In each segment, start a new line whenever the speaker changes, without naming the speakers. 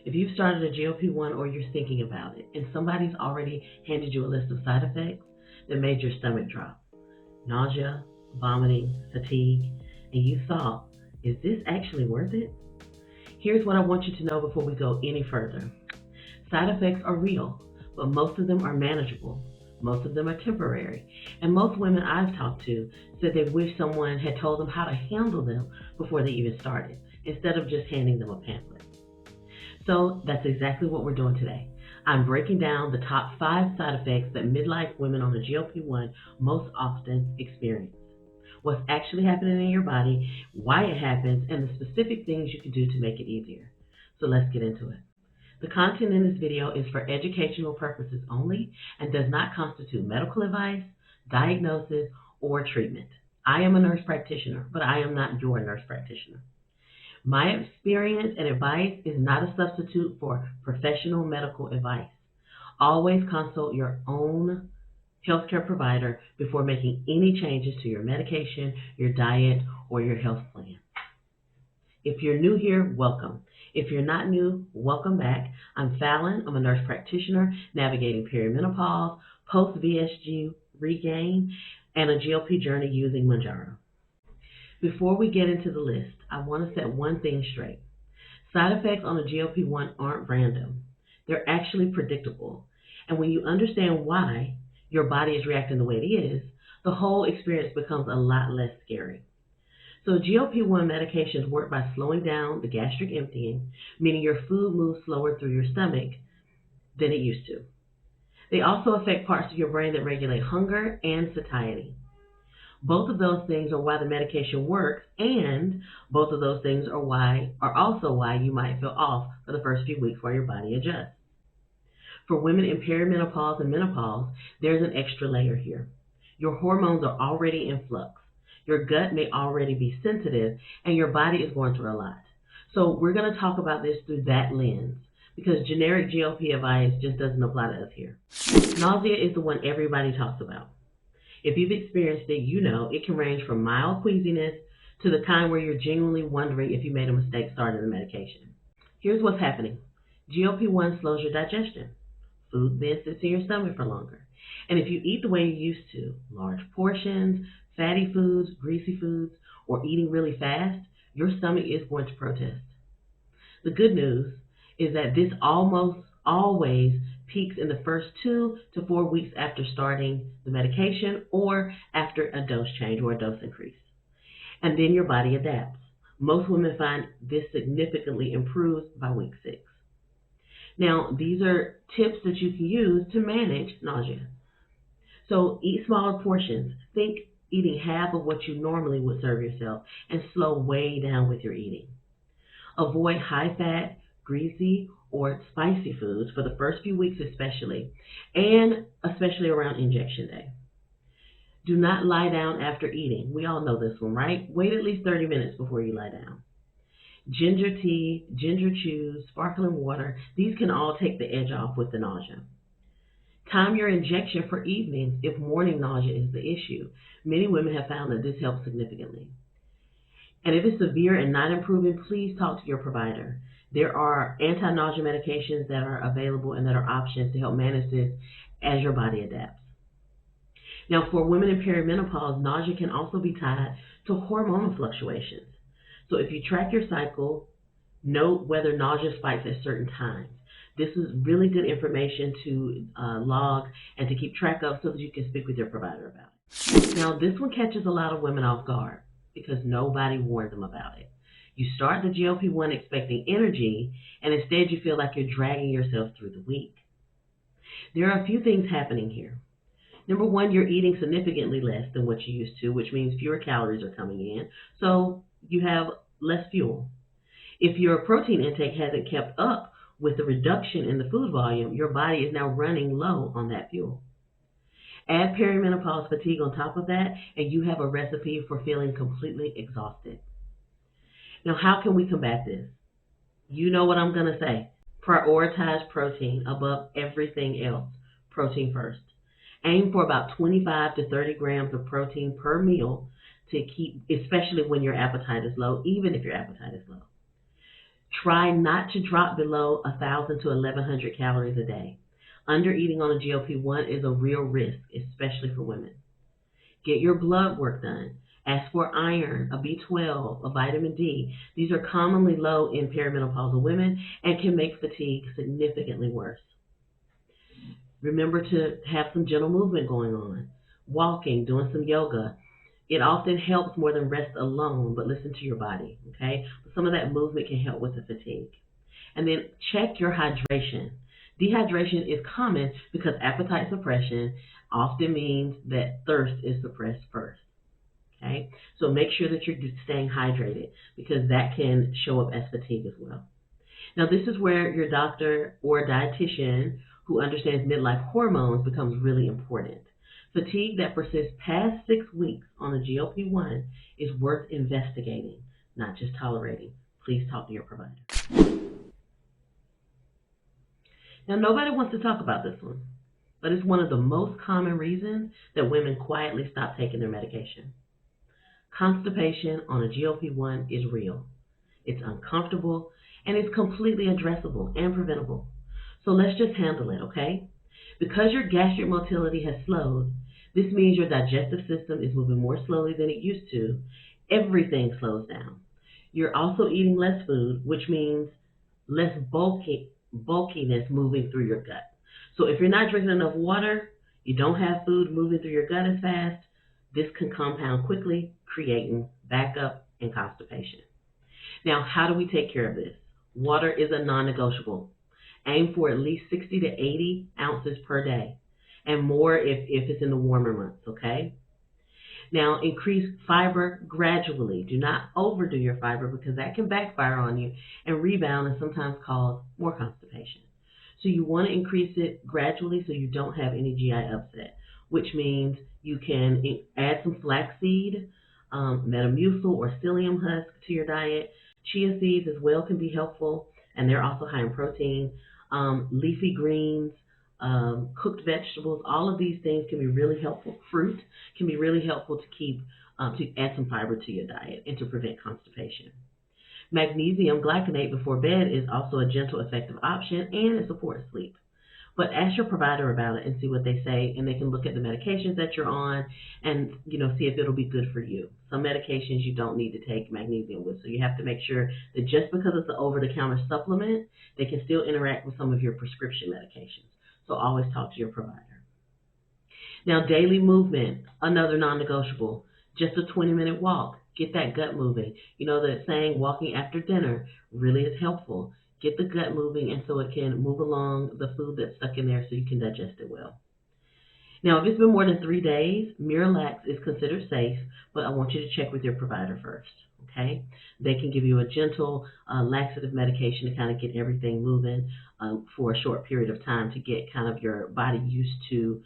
If you've started a GLP-1 or you're thinking about it, and somebody's already handed you a list of side effects that made your stomach drop, nausea, vomiting, fatigue, and you thought, is this actually worth it? Here's what I want you to know before we go any further. Side effects are real, but most of them are manageable. Most of them are temporary. And most women I've talked to said they wish someone had told them how to handle them before they even started, instead of just handing them a pamphlet. So that's exactly what we're doing today. I'm breaking down the top 5 side effects that midlife women on the GLP-1 most often experience. What's actually happening in your body, why it happens, and the specific things you can do to make it easier. So let's get into it. The content in this video is for educational purposes only and does not constitute medical advice, diagnosis, or treatment. I am a nurse practitioner, but I am not your nurse practitioner. My experience and advice is not a substitute for professional medical advice. Always consult your own healthcare provider before making any changes to your medication, your diet, or your health plan. If you're new here, welcome. If you're not new, welcome back. I'm Fallon. I'm a nurse practitioner navigating perimenopause, post-VSG regain, and a GLP journey using Mounjaro. Before we get into the list, I want to set one thing straight. Side effects on a GLP-1 aren't random. They're actually predictable. And when you understand why your body is reacting the way it is, the whole experience becomes a lot less scary. So GLP-1 medications work by slowing down the gastric emptying, meaning your food moves slower through your stomach than it used to. They also affect parts of your brain that regulate hunger and satiety. Both of those things are why the medication works, and both of those things are also why you might feel off for the first few weeks while your body adjusts. For women in perimenopause and menopause, there's an extra layer here. Your hormones are already in flux. Your gut may already be sensitive, and your body is going through a lot. So we're going to talk about this through that lens, because generic GLP advice just doesn't apply to us here. Nausea is the one everybody talks about. If you've experienced it, you know it can range from mild queasiness to the kind where you're genuinely wondering if you made a mistake starting the medication. Here's what's happening. GLP-1 slows your digestion. Food then sits in your stomach for longer. And if you eat the way you used to, large portions, fatty foods, greasy foods, or eating really fast, your stomach is going to protest. The good news is that this almost always peaks in the first 2 to 4 weeks after starting the medication or after a dose change or a dose increase. And then your body adapts. Most women find this significantly improves by week 6. Now, these are tips that you can use to manage nausea. So eat smaller portions. Think eating half of what you normally would serve yourself, and slow way down with your eating. Avoid high-fat, greasy, or spicy foods for the first few weeks especially, and especially around injection day. Do not lie down after eating. We all know this one, right? Wait at least 30 minutes before you lie down. Ginger tea, ginger chews, sparkling water, these can all take the edge off with the nausea. Time your injection for evenings if morning nausea is the issue. Many women have found that this helps significantly. And if it's severe and not improving, please talk to your provider. There are anti-nausea medications that are available and that are options to help manage this as your body adapts. Now, for women in perimenopause, nausea can also be tied to hormonal fluctuations. So if you track your cycle, note whether nausea spikes at certain times. This is really good information to log and to keep track of so that you can speak with your provider about it. Now, this one catches a lot of women off guard because nobody warned them about it. You start the GLP-1 expecting energy, and instead you feel like you're dragging yourself through the week. There are a few things happening here. Number one, you're eating significantly less than what you used to, which means fewer calories are coming in, so you have less fuel. If your protein intake hasn't kept up with the reduction in the food volume, your body is now running low on that fuel. Add perimenopause fatigue on top of that, and you have a recipe for feeling completely exhausted. Now, how can we combat this? You know what I'm going to say. Prioritize protein above everything else. Protein first. Aim for about 25 to 30 grams of protein per meal to keep, especially when your appetite is low, even if your appetite is low. Try not to drop below 1,000 to 1,100 calories a day. Undereating on a GLP-1 is a real risk, especially for women. Get your blood work done. Ask for iron, a B12, a vitamin D. These are commonly low in perimenopausal women and can make fatigue significantly worse. Remember to have some gentle movement going on. Walking, doing some yoga. It often helps more than rest alone, but listen to your body, okay? Some of that movement can help with the fatigue. And then check your hydration. Dehydration is common because appetite suppression often means that thirst is suppressed first. Okay, so make sure that you're staying hydrated because that can show up as fatigue as well. Now, this is where your doctor or dietitian who understands midlife hormones becomes really important. Fatigue that persists past 6 weeks on a GLP-1 is worth investigating, not just tolerating. Please talk to your provider. Now, nobody wants to talk about this one, but it's one of the most common reasons that women quietly stop taking their medication. Constipation on a GLP-1 is real. It's uncomfortable, and it's completely addressable and preventable. So let's just handle it, okay? Because your gastric motility has slowed, this means your digestive system is moving more slowly than it used to. Everything slows down. You're also eating less food, which means less bulkiness moving through your gut. So if you're not drinking enough water, you don't have food moving through your gut as fast, this can compound quickly, creating backup and constipation. Now, how do we take care of this? Water is a non-negotiable. Aim for at least 60 to 80 ounces per day, and more if it's in the warmer months, okay? Now, increase fiber gradually. Do not overdo your fiber because that can backfire on you and rebound and sometimes cause more constipation. So you want to increase it gradually so you don't have any GI upset, which means you can add some flaxseed, Metamucil or psyllium husk to your diet. Chia seeds as well can be helpful, and they're also high in protein. Leafy greens, cooked vegetables, all of these things can be really helpful. Fruit can be really helpful to add some fiber to your diet and to prevent constipation. Magnesium glycinate before bed is also a gentle, effective option, and it supports sleep. But ask your provider about it and see what they say, and they can look at the medications that you're on and see if it'll be good for you. Some medications you don't need to take magnesium with, so you have to make sure that just because it's an over-the-counter supplement, they can still interact with some of your prescription medications. So always talk to your provider. Now, daily movement, another non-negotiable. Just a 20-minute walk. Get that gut moving. You know that saying, walking after dinner, really is helpful. Get the gut moving and so it can move along the food that's stuck in there so you can digest it well. Now, if it's been more than 3 days, Miralax is considered safe, but I want you to check with your provider first, okay? They can give you a gentle laxative medication to kind of get everything moving for a short period of time to get kind of your body used to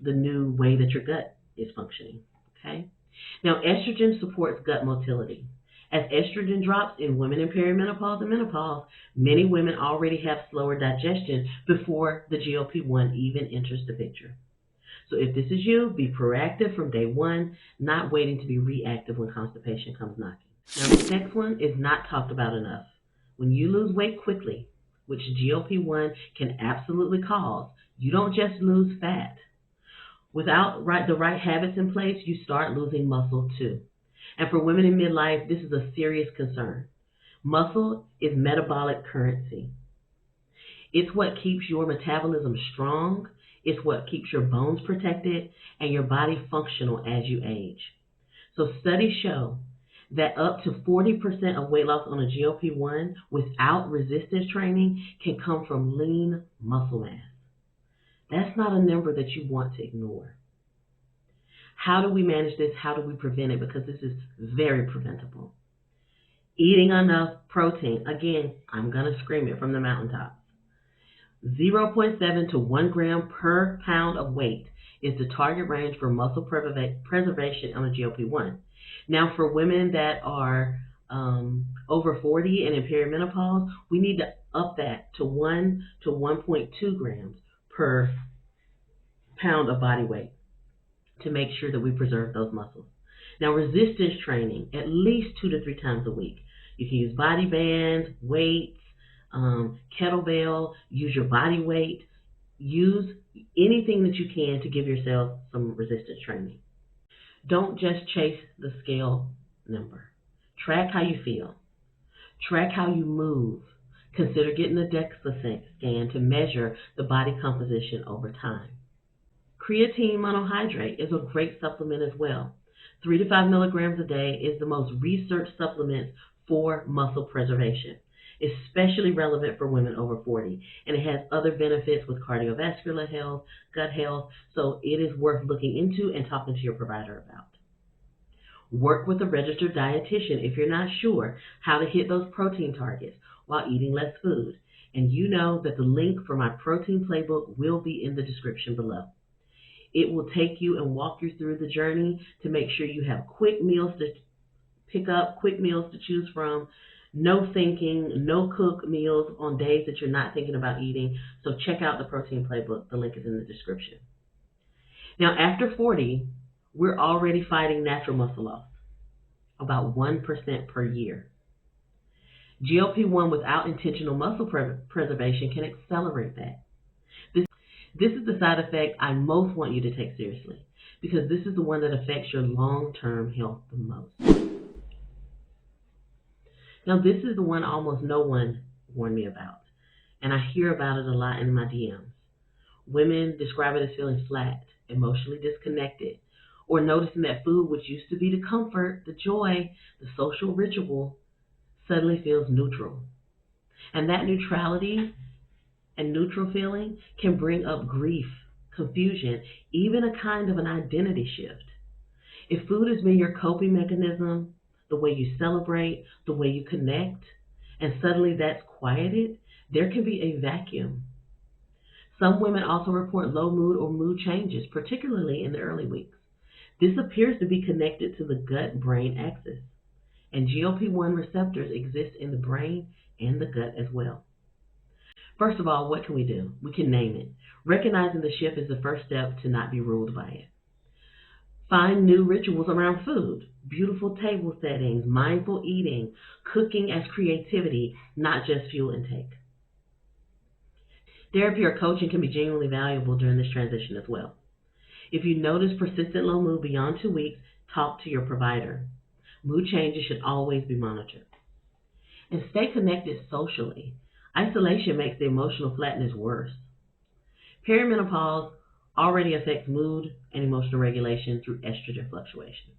the new way that your gut is functioning, okay? Now, estrogen supports gut motility. As estrogen drops in women in perimenopause and menopause, many women already have slower digestion before the GLP-1 even enters the picture. So if this is you, be proactive from day one, not waiting to be reactive when constipation comes knocking. Now, this next one is not talked about enough. When you lose weight quickly, which GLP-1 can absolutely cause, you don't just lose fat. Without the right habits in place, you start losing muscle too. And for women in midlife, this is a serious concern. Muscle is metabolic currency. It's what keeps your metabolism strong, it's what keeps your bones protected, and your body functional as you age. So studies show that up to 40% of weight loss on a GLP-1 without resistance training can come from lean muscle mass. That's not a number that you want to ignore. How do we manage this? How do we prevent it? Because this is very preventable. Eating enough protein. Again, I'm going to scream it from the mountaintops. 0.7 to 1 gram per pound of weight is the target range for muscle preservation on a GLP-1. Now, for women that are over 40 and in perimenopause, we need to up that to 1 to 1.2 grams per pound of body weight to make sure that we preserve those muscles. Now, resistance training, at least 2 to 3 times a week. You can use body bands, weights, kettlebell, use your body weight. Use anything that you can to give yourself some resistance training. Don't just chase the scale number. Track how you feel. Track how you move. Consider getting a DEXA scan to measure the body composition over time. Creatine monohydrate is a great supplement as well. 3 to 5 milligrams a day is the most researched supplement for muscle preservation, especially relevant for women over 40. And it has other benefits with cardiovascular health, gut health, so it is worth looking into and talking to your provider about. Work with a registered dietitian if you're not sure how to hit those protein targets while eating less food. And you know that the link for my protein playbook will be in the description below. It will take you and walk you through the journey to make sure you have quick meals to pick up, quick meals to choose from, no thinking, no cook meals on days that you're not thinking about eating. So check out the protein playbook. The link is in the description. Now, after 40, we're already fighting natural muscle loss, about 1% per year. GLP-1 without intentional muscle preservation can accelerate that. This is the side effect I most want you to take seriously because this is the one that affects your long-term health the most. Now, this is the one almost no one warned me about, and I hear about it a lot in my DMs. Women describe it as feeling flat, emotionally disconnected, or noticing that food, which used to be the comfort, the joy, the social ritual, suddenly feels neutral. And that neutrality and neutral feeling can bring up grief, confusion, even a kind of an identity shift. If food has been your coping mechanism, the way you celebrate, the way you connect, and suddenly that's quieted, there can be a vacuum. Some women also report low mood or mood changes, particularly in the early weeks. This appears to be connected to the gut-brain axis, and GLP-1 receptors exist in the brain and the gut as well. First of all, what can we do? We can name it. Recognizing the shift is the first step to not be ruled by it. Find new rituals around food, beautiful table settings, mindful eating, cooking as creativity, not just fuel intake. Therapy or coaching can be genuinely valuable during this transition as well. If you notice persistent low mood beyond 2 weeks, talk to your provider. Mood changes should always be monitored. And stay connected socially. Isolation makes the emotional flatness worse. Perimenopause already affects mood and emotional regulation through estrogen fluctuation.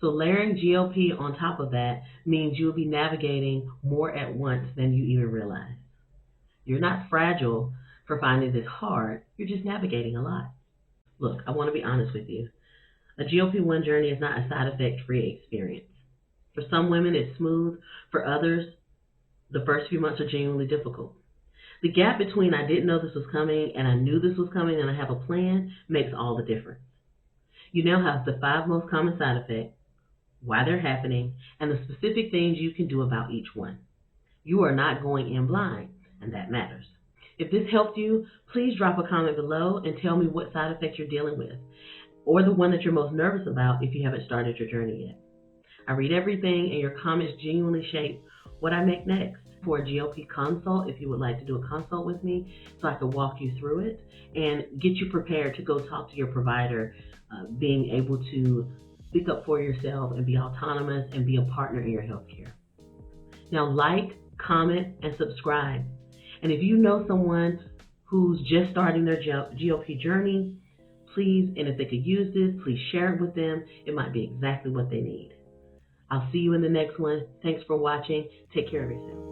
So layering GLP on top of that means you'll be navigating more at once than you even realize. You're not fragile for finding this hard. You're just navigating a lot. Look, I want to be honest with you. A GLP-1 journey is not a side effect-free experience. For some women, it's smooth. For others, the first few months are genuinely difficult. The gap between I didn't know this was coming and I knew this was coming and I have a plan makes all the difference. You now have the 5 most common side effects, why they're happening, and the specific things you can do about each one. You are not going in blind, and that matters. If this helped you, please drop a comment below and tell me what side effects you're dealing with, or the one that you're most nervous about if you haven't started your journey yet. I read everything, and your comments genuinely shape what I make next. For a GLP consult, if you would like to do a consult with me so I can walk you through it and get you prepared to go talk to your provider, being able to speak up for yourself and be autonomous and be a partner in your healthcare. Now, like, comment, and subscribe. And if you know someone who's just starting their GLP journey, please, and if they could use this, please share it with them. It might be exactly what they need. I'll see you in the next one. Thanks for watching. Take care of yourself.